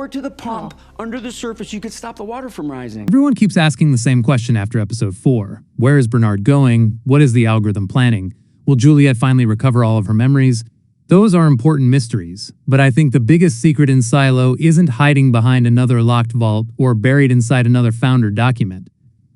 power to the pump under the surface, you could stop the water from rising. Everyone keeps asking the same question after episode 4. Where is Bernard going? What is the algorithm planning? Will Juliet finally recover all of her memories? Those are important mysteries, but I think the biggest secret in Silo isn't hiding behind another locked vault or buried inside another founder document.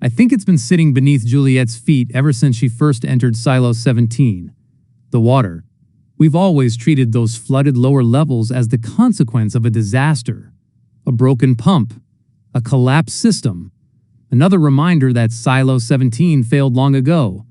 I think it's been sitting beneath Juliet's feet ever since she first entered Silo 17. The water. We've always treated those flooded lower levels as the consequence of a disaster. A broken pump. A collapsed system. Another reminder that Silo 17 failed long ago.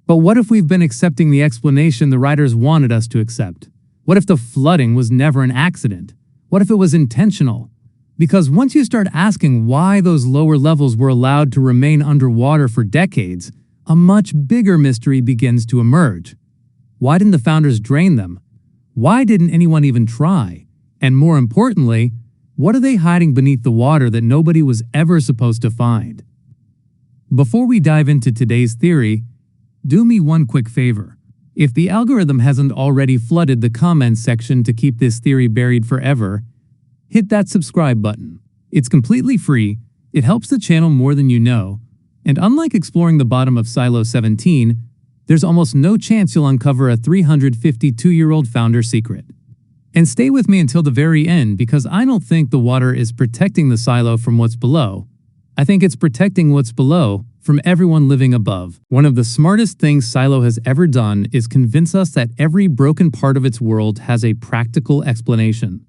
But what if we've been accepting the explanation the writers wanted us to accept? What if the flooding was never an accident? What if it was intentional? Because once you start asking why those lower levels were allowed to remain underwater for decades, a much bigger mystery begins to emerge. Why didn't the founders drain them? Why didn't anyone even try? And more importantly, what are they hiding beneath the water that nobody was ever supposed to find? Before we dive into today's theory, do me one quick favor. If the algorithm hasn't already flooded the comments section to keep this theory buried forever, hit that subscribe button. It's completely free, it helps the channel more than you know, and unlike exploring the bottom of Silo 17, there's almost no chance you'll uncover a 352-year-old founder secret. And stay with me until the very end because I don't think the water is protecting the silo from what's below. I think it's protecting what's below from everyone living above. One of the smartest things Silo has ever done is convince us that every broken part of its world has a practical explanation.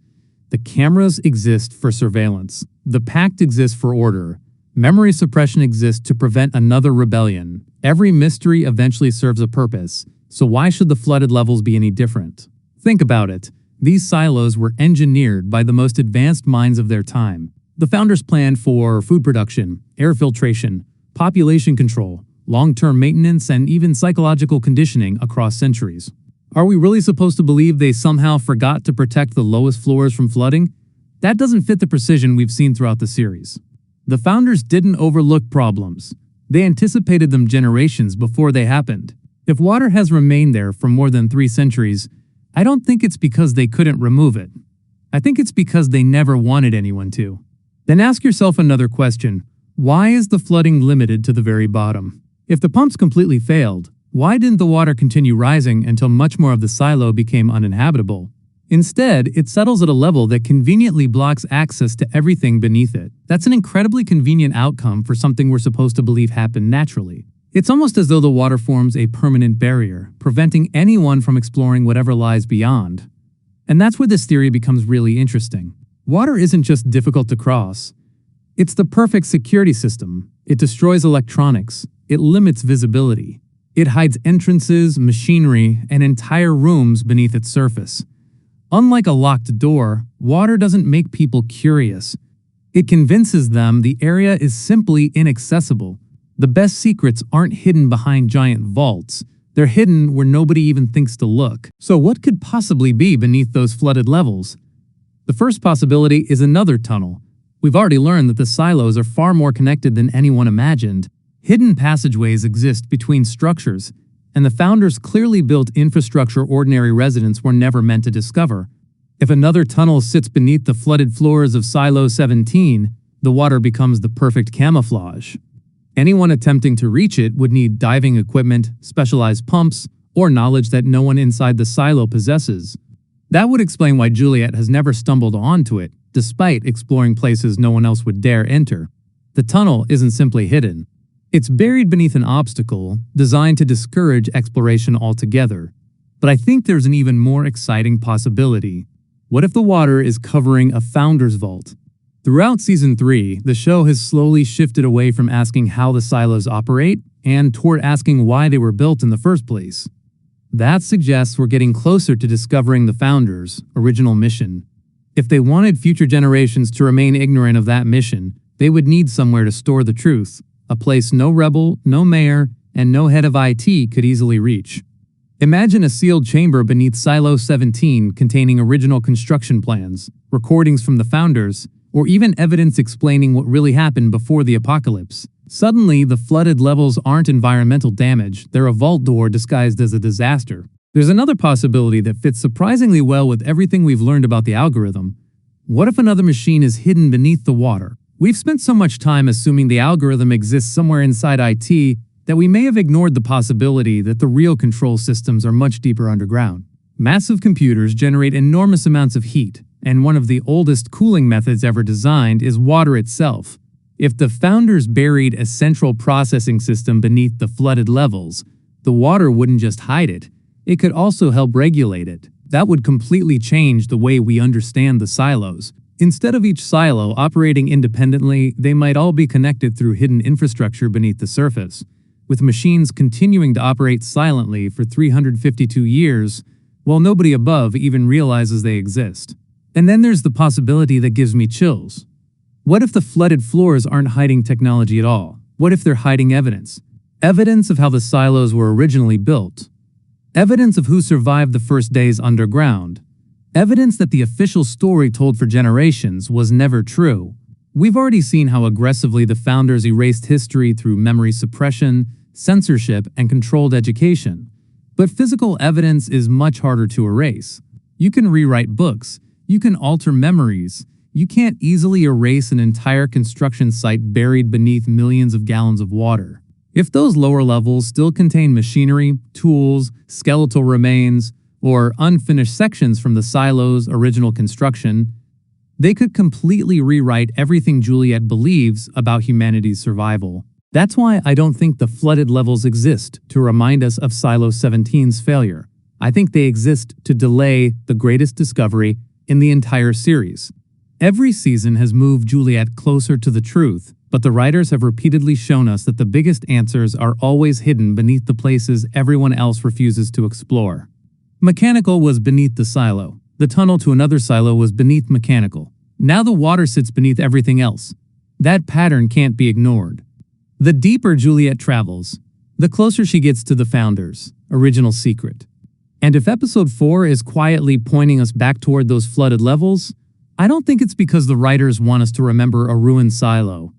The cameras exist for surveillance. The pact exists for order. Memory suppression exists to prevent another rebellion. Every mystery eventually serves a purpose, so why should the flooded levels be any different? Think about it. These silos were engineered by the most advanced minds of their time. The founders planned for food production, air filtration, population control, long-term maintenance, and even psychological conditioning across centuries. Are we really supposed to believe they somehow forgot to protect the lowest floors from flooding? That doesn't fit the precision we've seen throughout the series. The founders didn't overlook problems. They anticipated them generations before they happened. If water has remained there for more than 3 centuries, I don't think it's because they couldn't remove it. I think it's because they never wanted anyone to. Then ask yourself another question. Why is the flooding limited to the very bottom? If the pumps completely failed, why didn't the water continue rising until much more of the silo became uninhabitable? Instead, it settles at a level that conveniently blocks access to everything beneath it. That's an incredibly convenient outcome for something we're supposed to believe happened naturally. It's almost as though the water forms a permanent barrier, preventing anyone from exploring whatever lies beyond. And that's where this theory becomes really interesting. Water isn't just difficult to cross. It's the perfect security system. It destroys electronics. It limits visibility. It hides entrances, machinery, and entire rooms beneath its surface. Unlike a locked door, water doesn't make people curious. It convinces them the area is simply inaccessible. The best secrets aren't hidden behind giant vaults. They're hidden where nobody even thinks to look. So what could possibly be beneath those flooded levels? The first possibility is another tunnel. We've already learned that the silos are far more connected than anyone imagined. Hidden passageways exist between structures, and the founders clearly built infrastructure ordinary residents were never meant to discover. If another tunnel sits beneath the flooded floors of Silo 17, the water becomes the perfect camouflage. Anyone attempting to reach it would need diving equipment, specialized pumps, or knowledge that no one inside the silo possesses. That would explain why Juliet has never stumbled onto it, despite exploring places no one else would dare enter. The tunnel isn't simply hidden. It's buried beneath an obstacle designed to discourage exploration altogether. But I think there's an even more exciting possibility. What if the water is covering a founder's vault? Throughout Season 3, the show has slowly shifted away from asking how the silos operate and toward asking why they were built in the first place. That suggests we're getting closer to discovering the founders' original mission. If they wanted future generations to remain ignorant of that mission, they would need somewhere to store the truth, a place no rebel, no mayor, and no head of IT could easily reach. Imagine a sealed chamber beneath Silo 17 containing original construction plans, recordings from the founders, or even evidence explaining what really happened before the apocalypse. Suddenly, the flooded levels aren't environmental damage, they're a vault door disguised as a disaster. There's another possibility that fits surprisingly well with everything we've learned about the algorithm. What if another machine is hidden beneath the water? We've spent so much time assuming the algorithm exists somewhere inside IT that we may have ignored the possibility that the real control systems are much deeper underground. Massive computers generate enormous amounts of heat, and one of the oldest cooling methods ever designed is water itself. If the founders buried a central processing system beneath the flooded levels, the water wouldn't just hide it, it could also help regulate it. That would completely change the way we understand the silos. Instead of each silo operating independently, they might all be connected through hidden infrastructure beneath the surface, with machines continuing to operate silently for 352 years, while nobody above even realizes they exist. And then there's the possibility that gives me chills. What if the flooded floors aren't hiding technology at all? What if they're hiding evidence? Evidence of how the silos were originally built. Evidence of who survived the first days underground. Evidence that the official story told for generations was never true. We've already seen how aggressively the founders erased history through memory suppression, censorship, and controlled education. But physical evidence is much harder to erase. You can rewrite books, you can alter memories. You can't easily erase an entire construction site buried beneath millions of gallons of water. If those lower levels still contain machinery, tools, skeletal remains, or unfinished sections from the silo's original construction, they could completely rewrite everything Juliet believes about humanity's survival. That's why I don't think the flooded levels exist to remind us of Silo 17's failure. I think they exist to delay the greatest discovery in the entire series. Every season has moved Juliet closer to the truth, but the writers have repeatedly shown us that the biggest answers are always hidden beneath the places everyone else refuses to explore. Mechanical was beneath the silo. The tunnel to another silo was beneath mechanical. Now the water sits beneath everything else. That pattern can't be ignored. The deeper Juliet travels, the closer she gets to the founders' original secret. And if episode 4 is quietly pointing us back toward those flooded levels, I don't think it's because the writers want us to remember a ruined silo.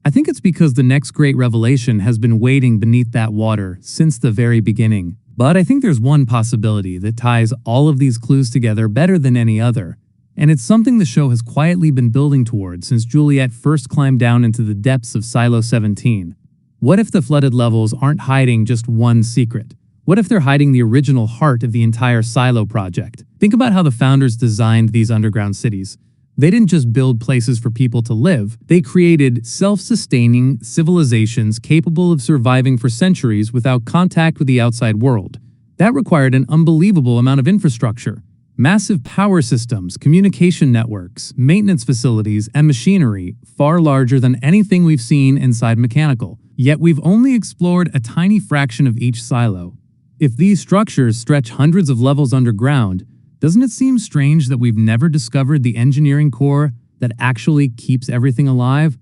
I think it's because the next great revelation has been waiting beneath that water since the very beginning. But I think there's one possibility that ties all of these clues together better than any other, and it's something the show has quietly been building toward since Juliet first climbed down into the depths of Silo 17. What if the flooded levels aren't hiding just one secret? What if they're hiding the original heart of the entire Silo project? Think about how the founders designed these underground cities. They didn't just build places for people to live. They created self-sustaining civilizations capable of surviving for centuries without contact with the outside world. That required an unbelievable amount of infrastructure. Massive power systems, communication networks, maintenance facilities, and machinery far larger than anything we've seen inside Mechanical. Yet we've only explored a tiny fraction of each silo. If these structures stretch hundreds of levels underground, doesn't it seem strange that we've never discovered the engineering core that actually keeps everything alive?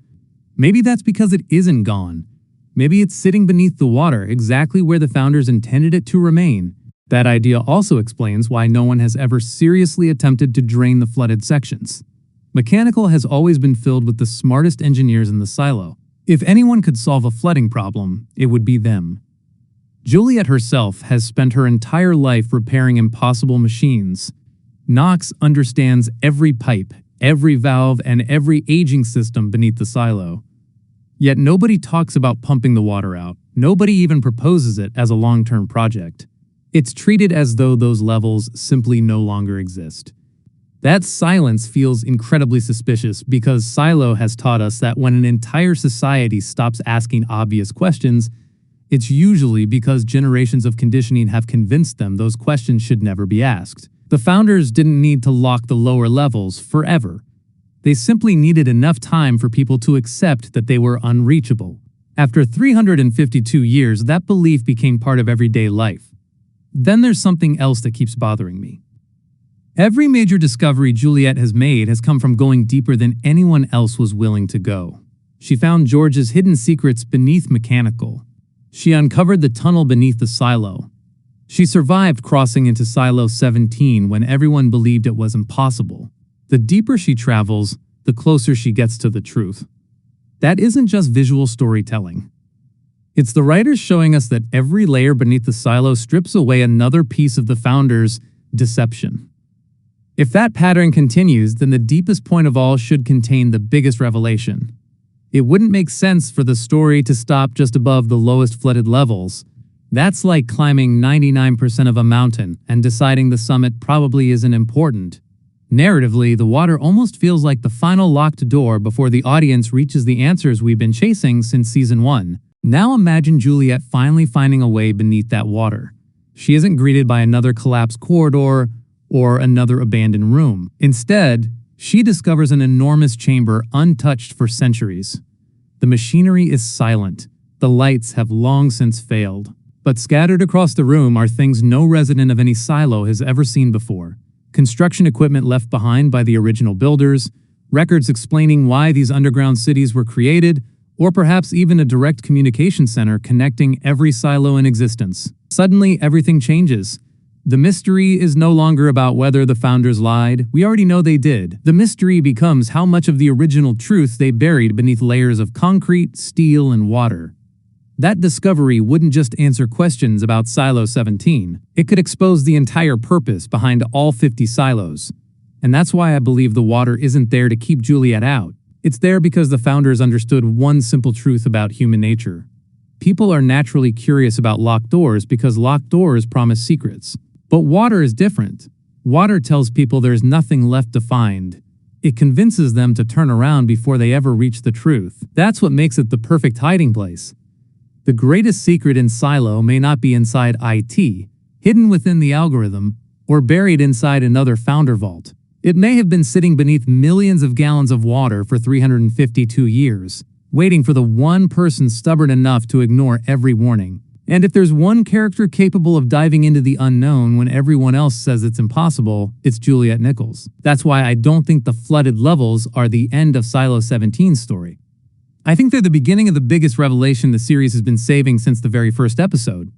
Maybe that's because it isn't gone. Maybe it's sitting beneath the water, exactly where the founders intended it to remain. That idea also explains why no one has ever seriously attempted to drain the flooded sections. Mechanical has always been filled with the smartest engineers in the silo. If anyone could solve a flooding problem, it would be them. Juliet herself has spent her entire life repairing impossible machines. Knox understands every pipe, every valve, and every aging system beneath the silo. Yet nobody talks about pumping the water out. Nobody even proposes it as a long-term project. It's treated as though those levels simply no longer exist. That silence feels incredibly suspicious because Silo has taught us that when an entire society stops asking obvious questions, it's usually because generations of conditioning have convinced them those questions should never be asked. The founders didn't need to lock the lower levels forever. They simply needed enough time for people to accept that they were unreachable. After 352 years, that belief became part of everyday life. Then there's something else that keeps bothering me. Every major discovery Juliet has made has come from going deeper than anyone else was willing to go. She found George's hidden secrets beneath Mechanical. She uncovered the tunnel beneath the silo. She survived crossing into Silo 17 when everyone believed it was impossible. The deeper she travels, the closer she gets to the truth. That isn't just visual storytelling. It's the writers showing us that every layer beneath the silo strips away another piece of the founders' deception. If that pattern continues, then the deepest point of all should contain the biggest revelation. It wouldn't make sense for the story to stop just above the lowest flooded levels. That's like climbing 99% of a mountain and deciding the summit probably isn't important. Narratively, the water almost feels like the final locked door before the audience reaches the answers we've been chasing since season 1. Now imagine Juliet finally finding a way beneath that water. She isn't greeted by another collapsed corridor or another abandoned room. Instead, she discovers an enormous chamber untouched for centuries. The machinery is silent. The lights have long since failed. But scattered across the room are things no resident of any silo has ever seen before. Construction equipment left behind by the original builders, records explaining why these underground cities were created, or perhaps even a direct communication center connecting every silo in existence. Suddenly, everything changes. The mystery is no longer about whether the founders lied. We already know they did. The mystery becomes how much of the original truth they buried beneath layers of concrete, steel, and water. That discovery wouldn't just answer questions about Silo 17. It could expose the entire purpose behind all 50 silos. And that's why I believe the water isn't there to keep Juliet out. It's there because the founders understood one simple truth about human nature. People are naturally curious about locked doors because locked doors promise secrets. But water is different. Water tells people there's nothing left to find. It convinces them to turn around before they ever reach the truth. That's what makes it the perfect hiding place. The greatest secret in Silo may not be inside IT, hidden within the algorithm, or buried inside another founder vault. It may have been sitting beneath millions of gallons of water for 352 years, waiting for the one person stubborn enough to ignore every warning. And if there's one character capable of diving into the unknown when everyone else says it's impossible, it's Juliet Nichols. That's why I don't think the flooded levels are the end of Silo 17's story. I think they're the beginning of the biggest revelation the series has been saving since the very first episode.